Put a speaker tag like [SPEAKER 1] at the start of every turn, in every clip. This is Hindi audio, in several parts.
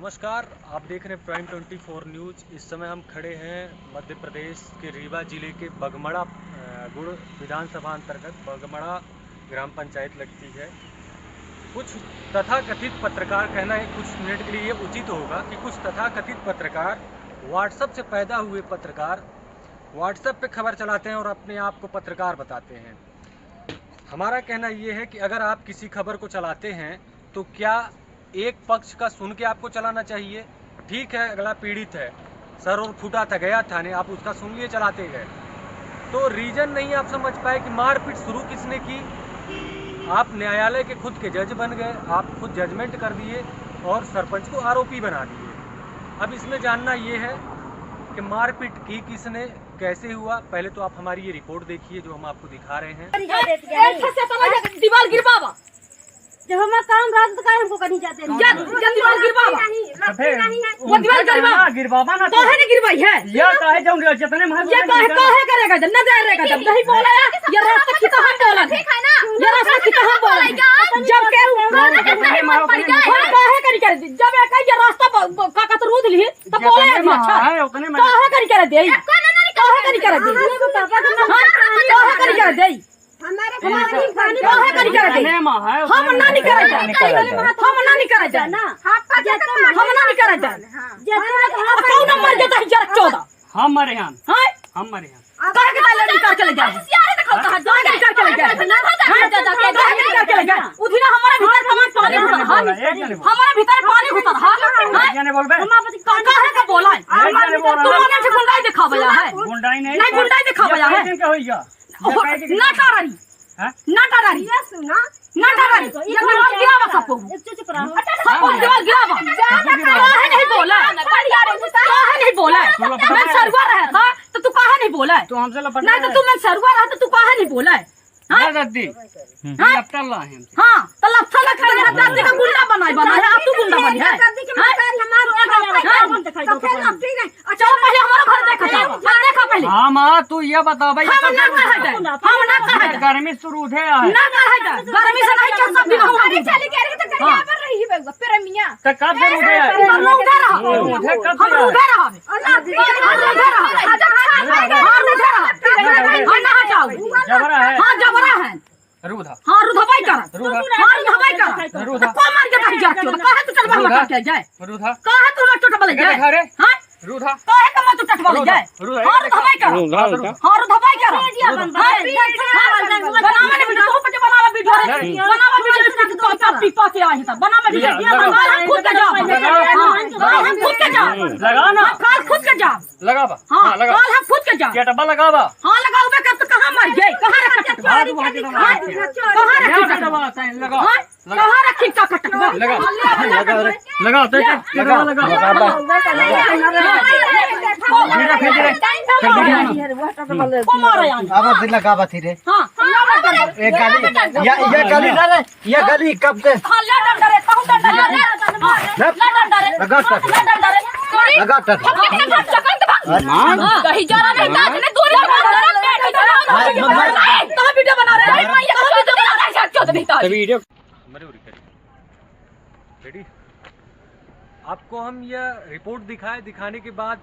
[SPEAKER 1] नमस्कार, आप देख रहे हैं प्राइम 24 न्यूज़। इस समय हम खड़े हैं मध्य प्रदेश के रीवा जिले के बगमड़ा गुड़ विधानसभा अंतर्गत बगमड़ा ग्राम पंचायत लगती है। कुछ तथाकथित पत्रकार, कहना है कुछ मिनट के लिए ये उचित होगा कि कुछ तथाकथित पत्रकार, व्हाट्सएप से पैदा हुए पत्रकार व्हाट्सएप पे खबर चलाते हैं और अपने आप को पत्रकार बताते हैं। हमारा कहना ये है कि अगर आप किसी खबर को चलाते हैं तो क्या एक पक्ष का सुन के आपको चलाना चाहिए। ठीक है, अगला पीड़ित है, सर और फूटा था, गया थाने, आप उसका सुन लिए चलाते गए, तो रीजन नहीं आप समझ पाए कि मारपीट शुरू किसने की। आप न्यायालय के खुद के जज बन गए, आप खुद जजमेंट कर दिए और सरपंच को आरोपी बना दिए। अब इसमें जानना ये है कि मारपीट की किसने, कैसे हुआ। पहले तो आप हमारी ये रिपोर्ट देखिए जो हम आपको दिखा रहे हैं।
[SPEAKER 2] दीवार गिरवावा
[SPEAKER 3] जब हमारा काम रात तो काय हमको करनी चाहते हैं।
[SPEAKER 2] दीवार गिरवावा वो दीवार गिरवावा ना तो है ना गिरवाई है
[SPEAKER 4] ये काहे जाऊंगे जितने मार
[SPEAKER 2] ये काहे करेगा जब न जाएगा जब नहीं बोला ये रास्ता की तो हम बोला ठीक है ना, ये रास्ता की तो हम बोला जब के हम काहे कर जब ये रास्ता का तो रोड ली तो बोला है अच्छा
[SPEAKER 4] है उतने में
[SPEAKER 2] काहे कर दे काहे कर दे काहे कर दे
[SPEAKER 3] हमारे
[SPEAKER 2] हम ना नहीं करा जा ना हम ना नहीं करा जा कौन नंबर देता है 14
[SPEAKER 4] हम मरे हैं
[SPEAKER 2] काहे के ताले निकाल चले जाए यार देखो कहां जाके निकाल चले जाए उधर हमारे भीतर पानी हमारे भीतर पानी घुसा हां
[SPEAKER 4] जाने बोल बे
[SPEAKER 2] काहे का बोला है तुमने से गुंडाई दिखावया है
[SPEAKER 4] गुंडाई नहीं
[SPEAKER 2] गुंडाई दिखावया है
[SPEAKER 4] क्या होइगा
[SPEAKER 2] ना टारारी ना टारारी ये सुना ना टारारी ये दीवार गिरावा सबको
[SPEAKER 3] चुप रहो
[SPEAKER 2] सबको दीवार गिरावा काहे नहीं बोला काहे नहीं बोला मैं सरवा रहा था तो तू काहे नहीं बोला
[SPEAKER 4] तो हमसे लपट
[SPEAKER 2] नहीं तो तू मैं सरवा रहा तो तू काहे नहीं बोला
[SPEAKER 4] हां दद्दी लपटल ला है
[SPEAKER 2] हां तो लपटल ला खड़ा दादी का गुंडा बना है आप तू गुंडा बनी है
[SPEAKER 3] दादी के मकान हमारा दिखाई दो
[SPEAKER 2] अच्छा पहले हमारा घर देखा पहले
[SPEAKER 4] हां मां तू ये बता भाई
[SPEAKER 2] हम ना कहा
[SPEAKER 4] गर्मी शुरू थे
[SPEAKER 2] ना कहा गर्मी से नहीं चल सकती हम
[SPEAKER 3] चली गई तो करिया पर रही है पेरा मियां
[SPEAKER 4] तो कब से उठे
[SPEAKER 2] हम उधर रहा
[SPEAKER 4] उठे कब
[SPEAKER 2] हम उधर रहा ना हटाओ
[SPEAKER 4] जबरा है
[SPEAKER 2] हां जबरा है
[SPEAKER 4] रूधा
[SPEAKER 2] हां रूधा भाई कर रूधा भाई कर
[SPEAKER 4] रूधा
[SPEAKER 2] को मार के भाई जाके कहे तू चल बाहर के जाए
[SPEAKER 4] रूधा
[SPEAKER 2] कहे तू मत टटबल जाए हां
[SPEAKER 4] रूधा
[SPEAKER 2] कहे का मत टटबल जाए हां रूधा भाई कर हां रूधा भाई कर बनावा ने वीडियो पे बनावा वीडियो तो पीपा के आई था बनावा वीडियो हम खुद के जाओ हम खुद के जाओ
[SPEAKER 4] लगा ना
[SPEAKER 2] काल खुद के जाओ
[SPEAKER 4] लगावा
[SPEAKER 2] हां लगा काल हम खुद के जाओ
[SPEAKER 4] क्या डब्बा लगावा
[SPEAKER 2] हां लगाओ बे कब कहां मर गए कहां रखा कहां रखी
[SPEAKER 4] लगा
[SPEAKER 2] कहां रखी का कटवा
[SPEAKER 4] लगा लगा
[SPEAKER 5] ये गली कब से
[SPEAKER 1] रेडी। आपको हम यह रिपोर्ट दिखाने के बाद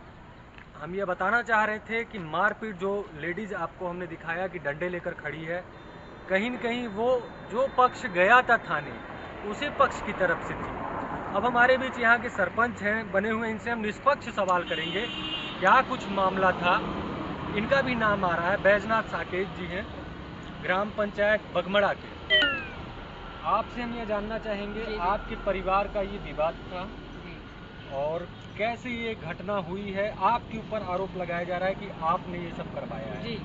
[SPEAKER 1] हम यह बताना चाह रहे थे कि मारपीट जो लेडीज आपको हमने दिखाया कि डंडे लेकर खड़ी है, कहीं न कहीं वो जो पक्ष गया था थाने उसी पक्ष की तरफ से थी। अब हमारे बीच यहाँ के सरपंच हैं बने हुए, इनसे हम निष्पक्ष सवाल करेंगे क्या कुछ मामला था। इनका भी नाम आ रहा है, बैजनाथ साकेत जी हैं, ग्राम पंचायत बगमड़ा के। आपसे हम यह जानना चाहेंगे आपके परिवार का ये विवाद था और कैसे ये घटना हुई है। आपके ऊपर आरोप लगाया जा रहा है कि आपने ये सब करवाया है।
[SPEAKER 6] जी,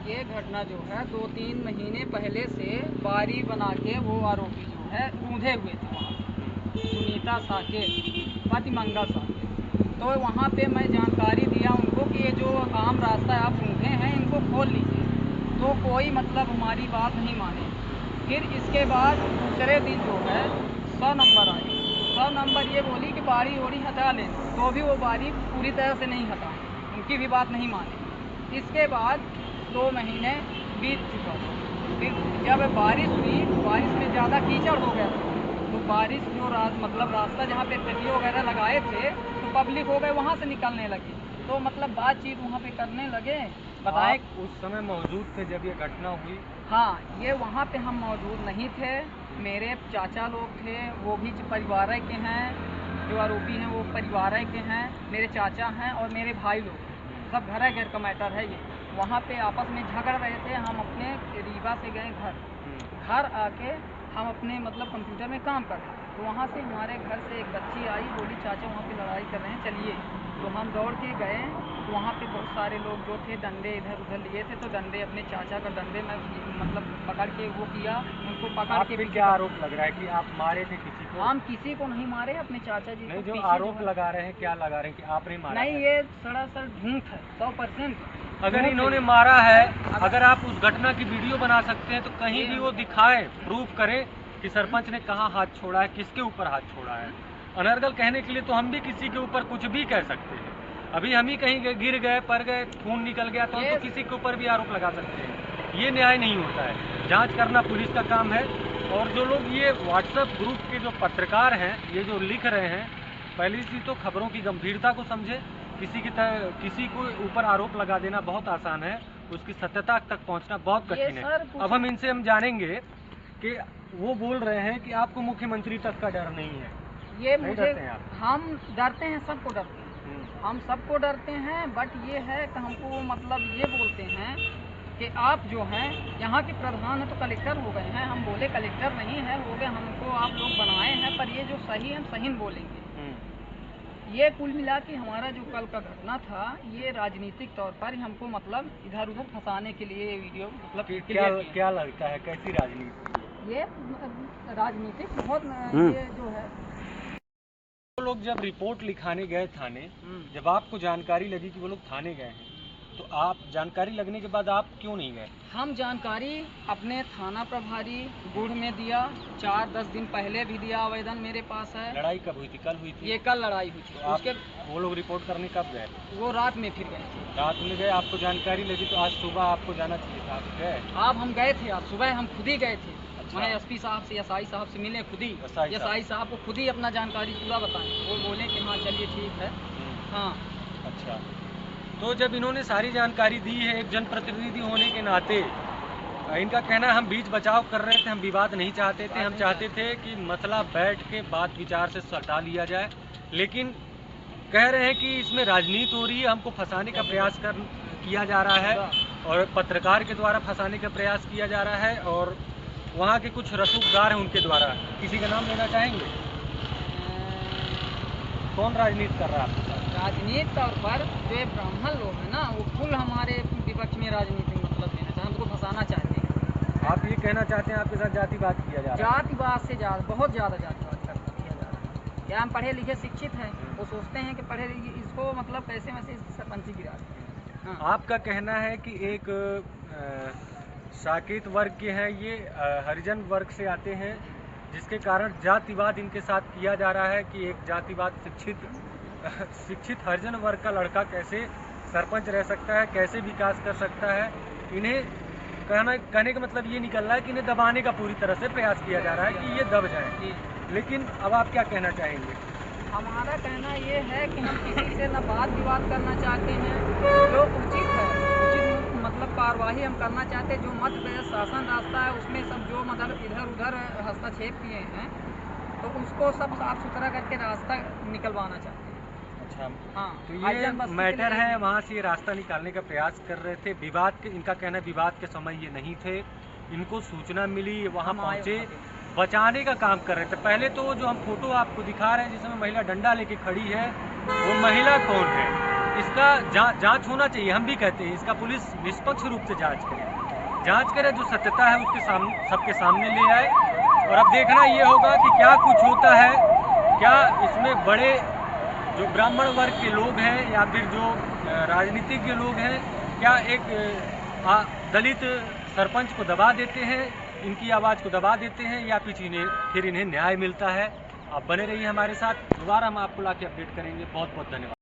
[SPEAKER 6] ये घटना जो है 2-3 महीने पहले से बारी बना के वो आरोपी जो है रूंधे हुए थे वहाँ पे, सुनीता साकेत, प्रतिमंगा साकेत। तो वहाँ पे मैं जानकारी दिया उनको कि ये जो आम रास्ता आप रूंधे हैं इनको खोल लीजिए, तो कोई मतलब हमारी बात नहीं माने। फिर इसके बाद दूसरे दिन जो है 100 नंबर आई, 100 नंबर ये बोली कि बारी ओड़ी हटा लें, तो भी वो बारी पूरी तरह से नहीं हटाए, उनकी भी बात नहीं माने। इसके बाद 2 महीने बीत चुका था। फिर जब बारिश हुई, बारिश में ज़्यादा कीचड़ हो गया था, तो बारिश जो मतलब रास्ता जहाँ पे पेटियों वगैरह लगाए थे तो पब्लिक हो गए वहाँ से निकलने लगी, तो मतलब बातचीत वहाँ पे करने लगे। बताएं
[SPEAKER 1] आप उस समय मौजूद थे जब ये घटना हुई?
[SPEAKER 6] हाँ, ये वहाँ पे हम मौजूद नहीं थे, मेरे चाचा लोग थे, वो भी परिवार के हैं, जो आरोपी हैं वो परिवार के हैं, मेरे चाचा हैं और मेरे भाई लोग, सब घर घर का मैटर है ये। वहाँ पे आपस में झगड़ रहे थे, हम अपने रीवा से गए घर आके हम अपने मतलब कंप्यूटर में काम कर रहे थे, तो वहाँ से हमारे घर से एक बच्ची आई, बोली चाचा वहाँ पे लड़ाई कर रहे हैं चलिए। तो हम दौड़ के गए, तो वहाँ पे बहुत सारे लोग जो थे डंडे इधर उधर लिए थे, तो डंडे अपने चाचा का डंडे में मतलब पकड़ के वो किया, उनको पकड़ के।
[SPEAKER 1] क्या आरोप लग रहा है कि आप मारे थे किसी को?
[SPEAKER 6] हम किसी को नहीं मारे, अपने चाचा जी
[SPEAKER 1] नहीं,
[SPEAKER 6] को।
[SPEAKER 1] जो आरोप लगा रहे हैं क्या लगा रहे हैं कि आपने मारा?
[SPEAKER 6] नहीं, ये सरासर झूठ है, 100%।
[SPEAKER 1] अगर इन्होंने मारा है, अगर आप उस घटना की वीडियो बना सकते हैं तो कहीं भी वो दिखाएं, प्रूफ करें कि सरपंच ने कहाँ हाथ छोड़ा है, किसके ऊपर हाथ छोड़ा है। अनर्गल कहने के लिए तो हम भी किसी के ऊपर कुछ भी कह सकते हैं। अभी हम ही कहीं गिर गए, पड़ गए, खून निकल गया तो हम तो किसी के ऊपर भी आरोप लगा सकते हैं। ये न्याय नहीं होता है। जांच करना पुलिस का काम है। और जो लोग ये व्हाट्सएप ग्रुप के जो पत्रकार हैं, ये जो लिख रहे हैं, पहली चीज़ तो खबरों की गंभीरता को समझे। किसी को ऊपर आरोप लगा देना बहुत आसान है, उसकी सत्यता तक पहुंचना बहुत कठिन है। अब हम इनसे जानेंगे कि वो बोल रहे हैं कि आपको मुख्यमंत्री तक का डर नहीं है।
[SPEAKER 6] ये
[SPEAKER 1] नहीं
[SPEAKER 6] मुझे
[SPEAKER 1] डरते हैं आप?
[SPEAKER 6] हम डरते हैं, सबको डरते हैं, हम सबको डरते हैं। बट ये है कि हमको मतलब ये बोलते हैं कि आप जो हैं यहाँ के प्रधान हैं तो कलेक्टर हो गए हैं। हम बोले कलेक्टर नहीं है, हो गए, हमको आप लोग बनाए हैं, पर ये जो सही है हम सही बोलेंगे। ये कुल मिला के हमारा जो कल का घटना था, ये राजनीतिक तौर पर हमको मतलब इधर उधर फंसाने के लिए ये वीडियो मतलब
[SPEAKER 1] क्या लगता है कैसी राजनीति?
[SPEAKER 6] ये राजनीतिक बहुत ये जो है।
[SPEAKER 1] वो लोग जब रिपोर्ट लिखाने गए थाने, जब आपको जानकारी लगी कि वो लोग थाने गए हैं, तो आप जानकारी लगने के बाद आप क्यों नहीं गए?
[SPEAKER 6] हम जानकारी अपने थाना प्रभारी गुड़ में दिया, 4-10 दिन पहले भी दिया, आवेदन मेरे पास है।
[SPEAKER 1] लड़ाई कब हुई थी? कल हुई थी?
[SPEAKER 6] ये कल लड़ाई हुई थी।
[SPEAKER 1] तो उसके वो लोग रिपोर्ट करने कब गए?
[SPEAKER 6] वो रात में फिर गए थे।
[SPEAKER 1] रात में गए, आपको जानकारी लगी तो आज सुबह आपको जाना चाहिए था, आप गए?
[SPEAKER 6] आप हम गए थे, आज सुबह हम खुद ही गए थे। मैं एसपी साहब से, एसआई साहब से मिले खुद ही। एसआई साहब को खुद ही अपना जानकारी पूरा बताएं, वो बोले कि हाँ चलिए ठीक है। हाँ,
[SPEAKER 1] अच्छा। तो जब इन्होंने सारी जानकारी दी है एक जनप्रतिनिधि होने के नाते, इनका कहना है हम बीच बचाव कर रहे थे, हम विवाद नहीं चाहते थे, हम चाहते थे कि मसला बैठ के बात विचार से सटा लिया जाए। लेकिन कह रहे हैं कि इसमें राजनीति हो रही है, हमको फंसाने का प्रयास किया जा रहा है और पत्रकार के द्वारा फंसाने का प्रयास किया जा रहा है और वहाँ के कुछ रसूखदार हैं उनके द्वारा। किसी का नाम लेना चाहेंगे? कौन राजनीति कर रहा है आपके साथ?
[SPEAKER 6] राजनीति तौर पर जो ब्राह्मण लोग हैं ना, वो फुल हमारे विपक्ष में राजनीति मतलब लेना चाहते हैं, हमको फंसाना चाहते हैं।
[SPEAKER 1] आप ये कहना चाहते हैं आपके साथ जातिवाद किया जा रहा है?
[SPEAKER 6] जातिवाद से ज़्यादा, बहुत ज़्यादा जातिवाद किया जा रहा है। क्या हम पढ़े लिखे शिक्षित हैं, वो सोचते हैं कि पढ़े लिखे इसको मतलब कैसे वैसे सरपंची गिरा दें। हाँ।
[SPEAKER 1] आपका कहना है कि एक साकेत वर्ग के हैं, ये हरिजन वर्ग से आते हैं, जिसके कारण जातिवाद इनके साथ किया जा रहा है कि एक जातिवाद शिक्षित हरिजन वर्ग का लड़का कैसे सरपंच रह सकता है, कैसे विकास कर सकता है। इन्हें कहने का मतलब ये निकल रहा है कि इन्हें दबाने का पूरी तरह से प्रयास किया जा रहा है कि ये दब जाए। लेकिन अब आप क्या कहना चाहेंगे?
[SPEAKER 6] हमारा कहना ये है कि हम किसी से न बात विवाद करना चाहते हैं, जो उचित है उचित मतलब कार्रवाई हम करना चाहते हैं। जो मध्य प्रदेश शासन रास्ता है उसमें सब जो मतलब इधर उधर हस्तक्षेप किए हैं तो उसको सब साफ सुथरा करके रास्ता निकलवाना चाहते हैं।
[SPEAKER 1] अच्छा,
[SPEAKER 6] हाँ,
[SPEAKER 1] तो ये मैटर है, वहाँ से ये रास्ता निकालने का प्रयास कर रहे थे। विवाद के, इनका कहना है विवाद के समय ये नहीं थे, इनको सूचना मिली, वहाँ पहुँचे, बचाने का काम कर रहे थे। पहले तो जो हम फोटो आपको दिखा रहे हैं जिसमें महिला डंडा लेके खड़ी है, वो महिला कौन है इसका जांच होना चाहिए। हम भी कहते हैं इसका पुलिस निष्पक्ष रूप से जांच करे, जो सत्यता है उसके सामने सबके सामने ले आए। और अब देखना ये होगा कि क्या कुछ होता है, क्या इसमें बड़े जो ब्राह्मण वर्ग के लोग हैं या फिर जो राजनीतिज्ञ लोग हैं, क्या एक दलित सरपंच को दबा देते हैं, इनकी आवाज़ को दबा देते हैं, या फिर इन्हें न्याय मिलता है। आप बने रहिए हमारे साथ, दोबारा हम आपको लाके अपडेट करेंगे। बहुत बहुत धन्यवाद।